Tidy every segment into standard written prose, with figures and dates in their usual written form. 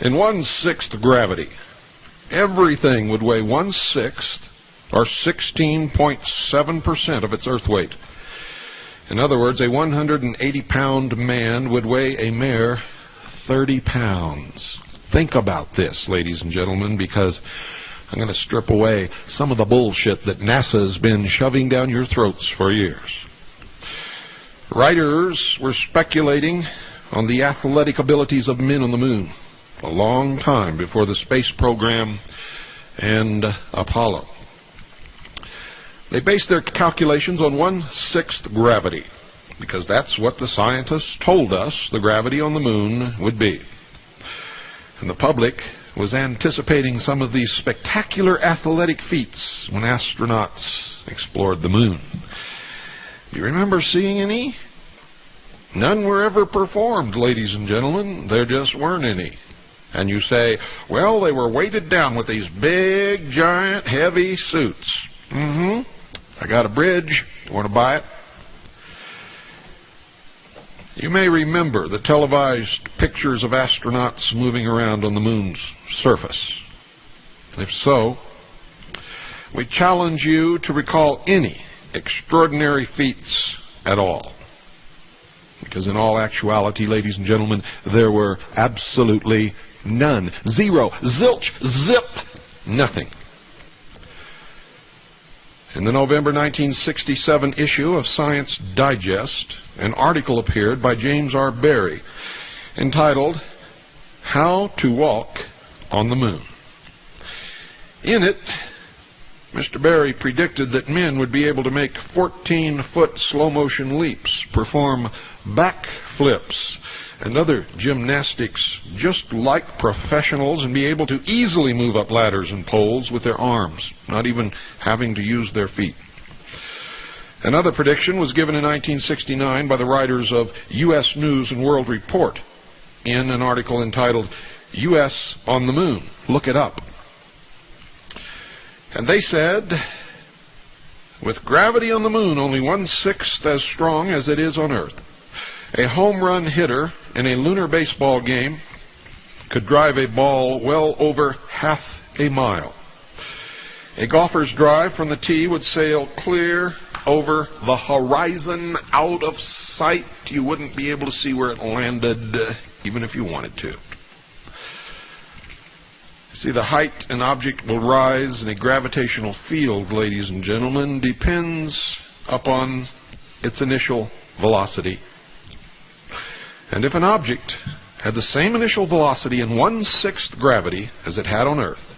In 1/6 gravity, everything would weigh 1/6, or 16.7% of its earth weight. In other words, a 180-pound man would weigh a mere 30 pounds. Think about this, ladies and gentlemen, because I'm going to strip away some of the bullshit that NASA's been shoving down your throats for years. Writers were speculating on the athletic abilities of men on the moon a long time before the space program and Apollo. They based their calculations on 1/6 gravity, because that's what the scientists told us the gravity on the moon would be. And the public was anticipating some of these spectacular athletic feats when astronauts explored the moon. Do you remember seeing any? None were ever performed, ladies and gentlemen. There just weren't any. And you say, well, they were weighted down with these big, giant, heavy suits. I got a bridge. You want to buy it? You may remember the televised pictures of astronauts moving around on the moon's surface. If so, we challenge you to recall any extraordinary feats at all. Because in all actuality, ladies and gentlemen, there were absolutely none. Zero. Zilch. Zip. Nothing. In the November 1967 issue of Science Digest, an article appeared by James R. Barrie entitled, How to Walk on the Moon. In it, Mr. Barrie predicted that men would be able to make 14-foot slow-motion leaps, perform backflips, and other gymnastics just like professionals, and be able to easily move up ladders and poles with their arms, not even having to use their feet. Another prediction was given in 1969 by the writers of U.S. News and World Report in an article entitled, U.S. on the Moon. Look it up. And they said, with gravity on the moon only 1/6 as strong as it is on Earth, a home run hitter in a lunar baseball game could drive a ball well over half a mile. A golfer's drive from the tee would sail clear over the horizon, out of sight. You wouldn't be able to see where it landed, even if you wanted to. See, the height an object will rise in a gravitational field, ladies and gentlemen, depends upon its initial velocity. And if an object had the same initial velocity in 1/6 gravity as it had on Earth,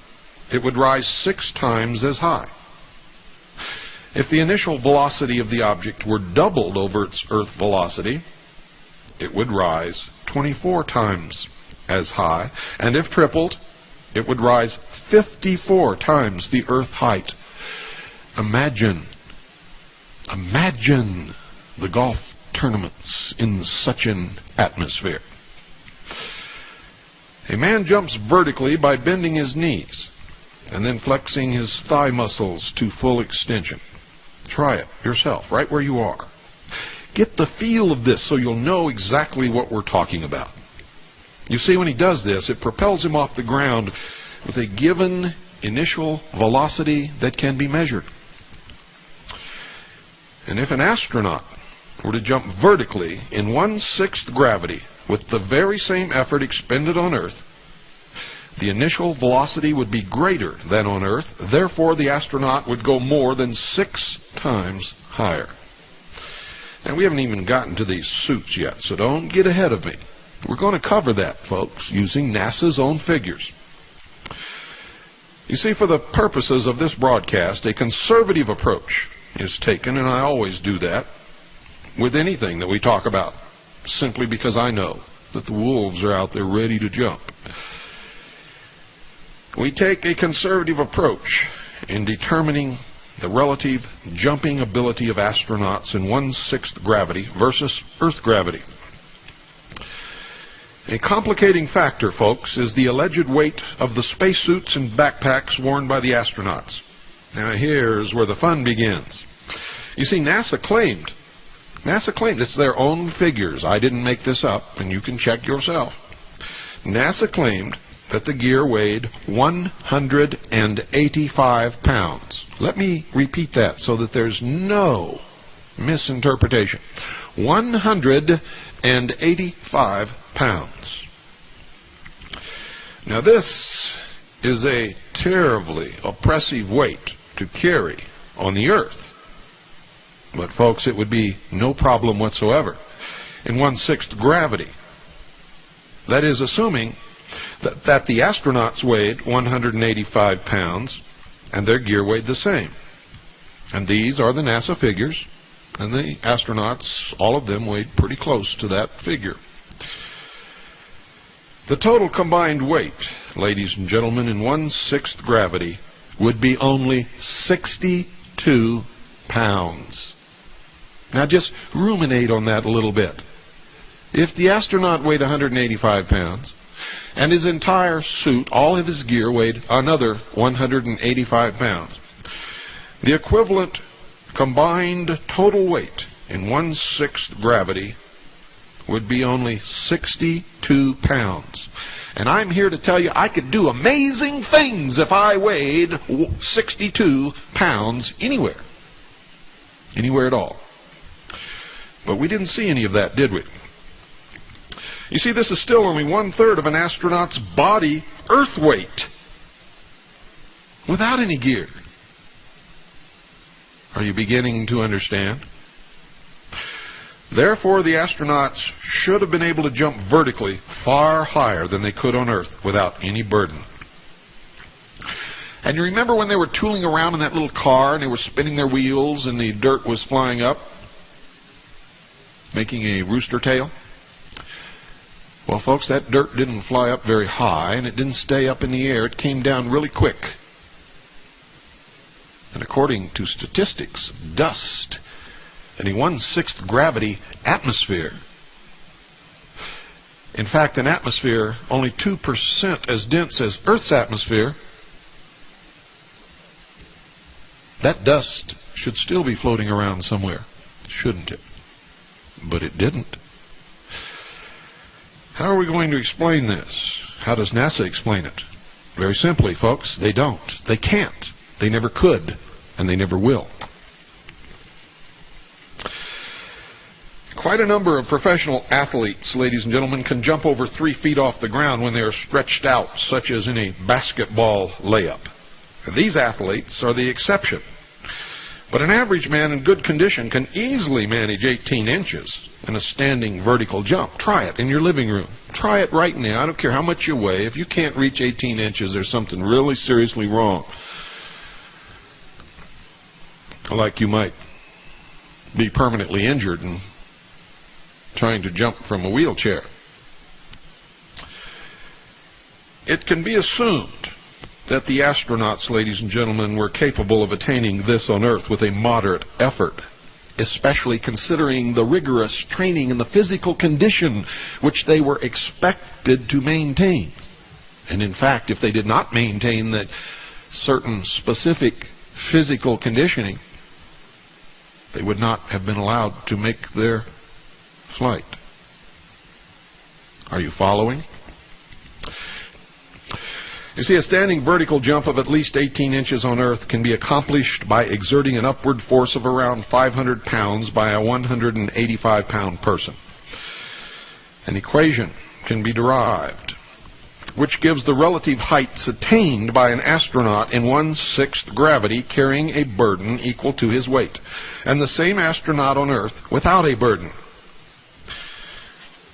it would rise 6 times as high. If the initial velocity of the object were doubled over its Earth velocity, it would rise 24 times as high. And if tripled, it would rise 54 times the Earth height. Imagine the golf tournaments in such an atmosphere. A man jumps vertically by bending his knees and then flexing his thigh muscles to full extension. Try it yourself, right where you are. Get the feel of this so you'll know exactly what we're talking about. You see, when he does this, it propels him off the ground with a given initial velocity that can be measured. And if an astronaut were to jump vertically in 1/6 gravity with the very same effort expended on Earth, the initial velocity would be greater than on Earth. Therefore, the astronaut would go more than 6 times higher. And we haven't even gotten to these suits yet, so don't get ahead of me. We're going to cover that, folks, using NASA's own figures. You see, for the purposes of this broadcast, a conservative approach is taken, and I always do that with anything that we talk about, simply because I know that the wolves are out there ready to jump. We take a conservative approach in determining the relative jumping ability of astronauts in 1/6 gravity versus Earth gravity. A complicating factor, folks, is the alleged weight of the spacesuits and backpacks worn by the astronauts. Now here's where the fun begins. You see, NASA claimed, it's their own figures. I didn't make this up, and you can check yourself. NASA claimed that the gear weighed 185 pounds. Let me repeat that so that there's no misinterpretation. 185 pounds. Now this is a terribly oppressive weight to carry on the earth. But folks, it would be no problem whatsoever in 1/6 gravity. That is, assuming that the astronauts weighed 185 pounds and their gear weighed the same. And these are the NASA figures, and the astronauts, all of them, weighed pretty close to that figure. The total combined weight, ladies and gentlemen, in 1/6 gravity would be only 62 pounds. Now just ruminate on that a little bit. If the astronaut weighed 185 pounds, and his entire suit, all of his gear, weighed another 185 pounds, the equivalent combined total weight in 1/6 gravity would be only 62 pounds. And I'm here to tell you I could do amazing things if I weighed 62 pounds anywhere. Anywhere at all. But we didn't see any of that, did we? You see, this is still only 1/3 of an astronaut's body Earth weight, without any gear. Are you beginning to understand? Therefore, the astronauts should have been able to jump vertically far higher than they could on Earth without any burden. And you remember when they were tooling around in that little car and they were spinning their wheels and the dirt was flying up, making a rooster tail? Well, folks, that dirt didn't fly up very high, and it didn't stay up in the air. It came down really quick. And according to statistics, dust in a 1/6 gravity atmosphere. In fact, an atmosphere only 2% as dense as Earth's atmosphere, that dust should still be floating around somewhere, shouldn't it? But it didn't. How are we going to explain this? How does NASA explain it? Very simply, folks, they don't. They can't. They never could, and they never will. Quite a number of professional athletes, ladies and gentlemen, can jump over 3 feet off the ground when they are stretched out, such as in a basketball layup. These athletes are the exception. But an average man in good condition can easily manage 18 inches in a standing vertical jump. Try it in your living room. Try it right now. I don't care how much you weigh. If you can't reach 18 inches, there's something really seriously wrong. Like you might be permanently injured and trying to jump from a wheelchair. It can be assumed that the astronauts, ladies and gentlemen, were capable of attaining this on Earth with a moderate effort, especially considering the rigorous training and the physical condition which they were expected to maintain. And in fact, if they did not maintain that certain specific physical conditioning, they would not have been allowed to make their flight. Are you following? You see, a standing vertical jump of at least 18 inches on Earth can be accomplished by exerting an upward force of around 500 pounds by a 185-pound person. An equation can be derived, which gives the relative heights attained by an astronaut in 1/6 gravity carrying a burden equal to his weight, and the same astronaut on Earth without a burden.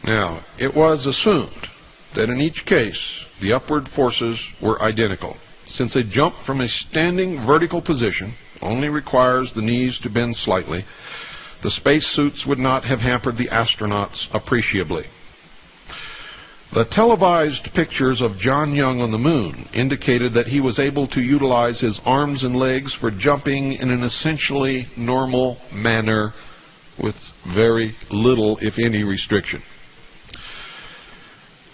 Now, it was assumed that in each case, the upward forces were identical. Since a jump from a standing vertical position only requires the knees to bend slightly, the spacesuits would not have hampered the astronauts appreciably. The televised pictures of John Young on the moon indicated that he was able to utilize his arms and legs for jumping in an essentially normal manner with very little, if any, restriction.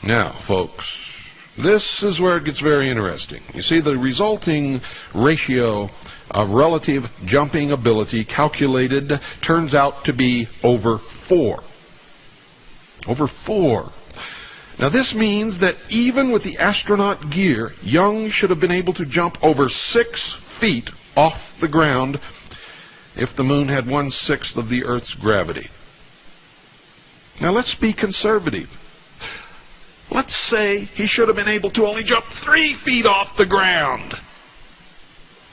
Now, folks, this is where it gets very interesting. You see, the resulting ratio of relative jumping ability calculated turns out to be over 4. Over 4. Now this means that even with the astronaut gear, Young should have been able to jump over 6 feet off the ground if the moon had 1/6 of the Earth's gravity. Now let's be conservative. Let's say he should have been able to only jump 3 feet off the ground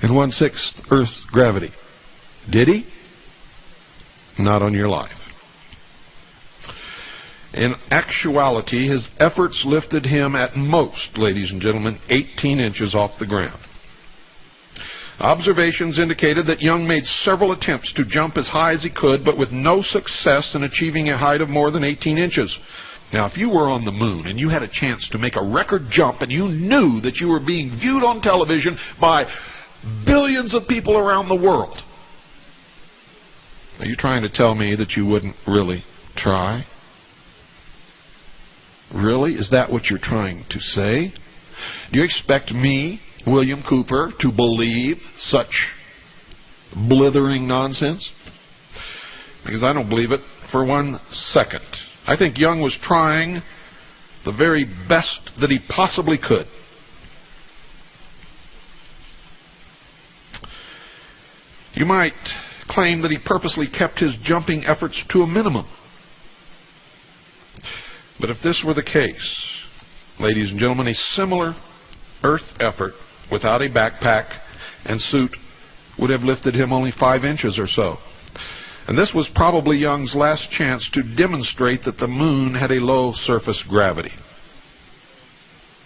in 1/6 Earth's gravity. Did he? Not on your life. In actuality, his efforts lifted him at most, ladies and gentlemen, 18 inches off the ground. Observations indicated that Young made several attempts to jump as high as he could, but with no success in achieving a height of more than 18 inches. Now, if you were on the moon and you had a chance to make a record jump and you knew that you were being viewed on television by billions of people around the world, are you trying to tell me that you wouldn't really try? Really? Is that what you're trying to say? Do you expect me, William Cooper, to believe such blithering nonsense? Because I don't believe it for 1 second. I think Young was trying the very best that he possibly could. You might claim that he purposely kept his jumping efforts to a minimum. But if this were the case, ladies and gentlemen, a similar Earth effort without a backpack and suit would have lifted him only 5 inches or so. And this was probably Young's last chance to demonstrate that the moon had a low surface gravity.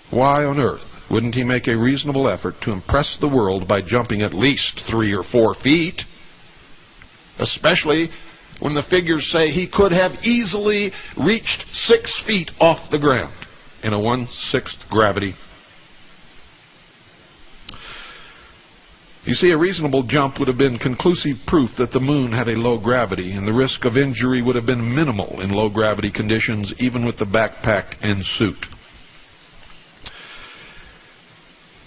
Why on earth wouldn't he make a reasonable effort to impress the world by jumping at least 3 or 4 feet? Especially when the figures say he could have easily reached 6 feet off the ground in a 1/6 gravity. You see, a reasonable jump would have been conclusive proof that the moon had a low gravity, and the risk of injury would have been minimal in low gravity conditions, even with the backpack and suit.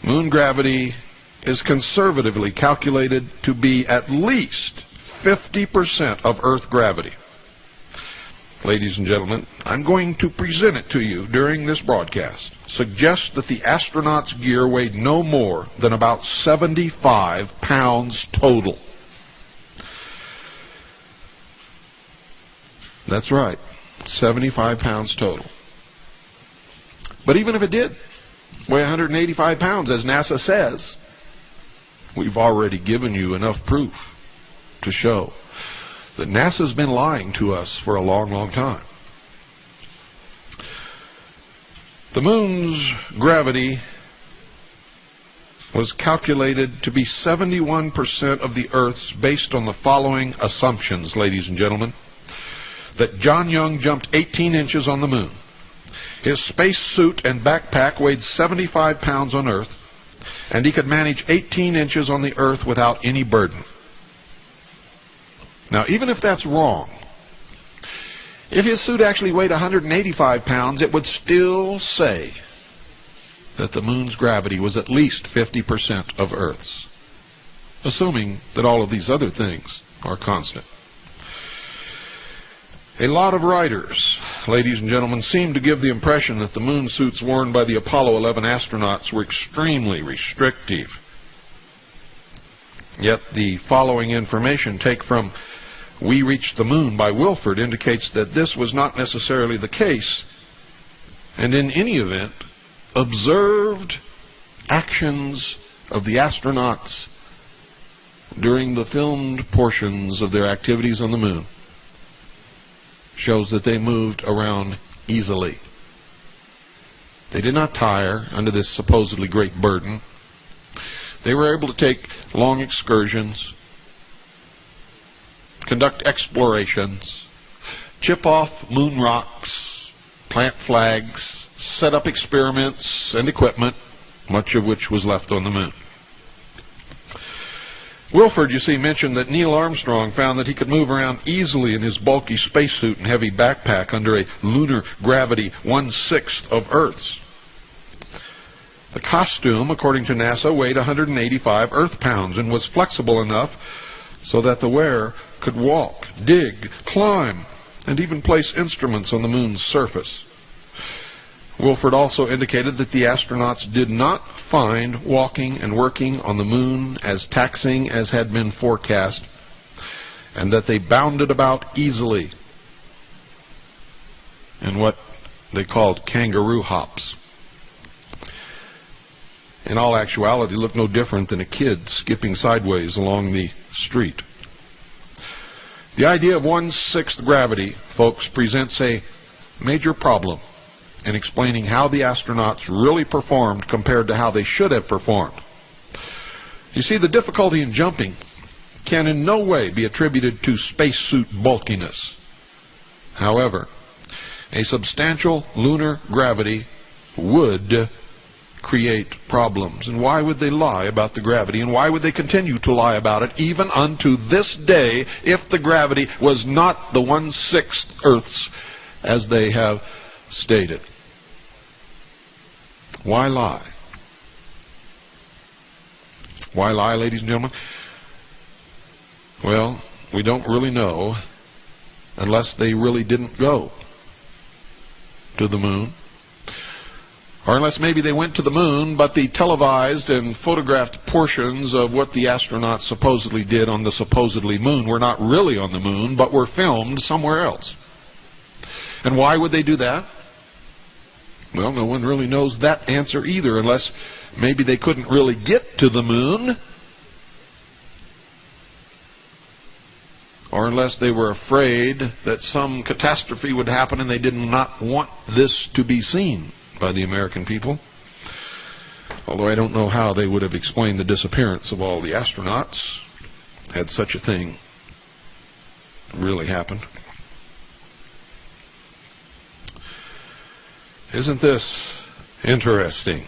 Moon gravity is conservatively calculated to be at least 50% of Earth gravity. Ladies and gentlemen, I'm going to present it to you during this broadcast. Suggest that the astronaut's gear weighed no more than about 75 pounds total. That's right, 75 pounds total. But even if it did weigh 185 pounds, as NASA says, we've already given you enough proof to show that NASA's been lying to us for a long, long time. The moon's gravity was calculated to be 71% of the Earth's based on the following assumptions, ladies and gentlemen. That John Young jumped 18 inches on the moon. His space suit and backpack weighed 75 pounds on Earth, and he could manage 18 inches on the Earth without any burden. Now, even if that's wrong, if his suit actually weighed 185 pounds, it would still say that the moon's gravity was at least 50% of Earth's, assuming that all of these other things are constant. A lot of writers, ladies and gentlemen, seem to give the impression that the moon suits worn by the Apollo 11 astronauts were extremely restrictive. Yet the following information, taken from We Reached the Moon by Wilford, indicates that this was not necessarily the case, and in any event, observed actions of the astronauts during the filmed portions of their activities on the moon shows that they moved around easily. They did not tire under this supposedly great burden. They were able to take long excursions, conduct explorations, chip off moon rocks, plant flags, set up experiments and equipment, much of which was left on the moon. Wilford, you see, mentioned that Neil Armstrong found that he could move around easily in his bulky spacesuit and heavy backpack under a lunar gravity 1/6 of Earth's. The costume, according to NASA, weighed 185 Earth pounds and was flexible enough so that the wearer could walk, dig, climb, and even place instruments on the moon's surface. Wilford also indicated that the astronauts did not find walking and working on the moon as taxing as had been forecast, and that they bounded about easily in what they called kangaroo hops. In all actuality, looked no different than a kid skipping sideways along the street. The idea of 1/6 gravity, folks, presents a major problem in explaining how the astronauts really performed compared to how they should have performed. You see, the difficulty in jumping can in no way be attributed to spacesuit bulkiness. However, a substantial lunar gravity would create problems. And why would they lie about the gravity? And why would they continue to lie about it even unto this day if the gravity was not the 1/6 Earth's as they have stated? Why lie? Why lie, ladies and gentlemen? Well, we don't really know unless they really didn't go to the moon. Or unless maybe they went to the moon, but the televised and photographed portions of what the astronauts supposedly did on the supposedly moon were not really on the moon, but were filmed somewhere else. And why would they do that? Well, no one really knows that answer either, unless maybe they couldn't really get to the moon, or unless they were afraid that some catastrophe would happen and they did not want this to be seen by the American people. Although I don't know how they would have explained the disappearance of all the astronauts had such a thing really happened. Isn't this interesting?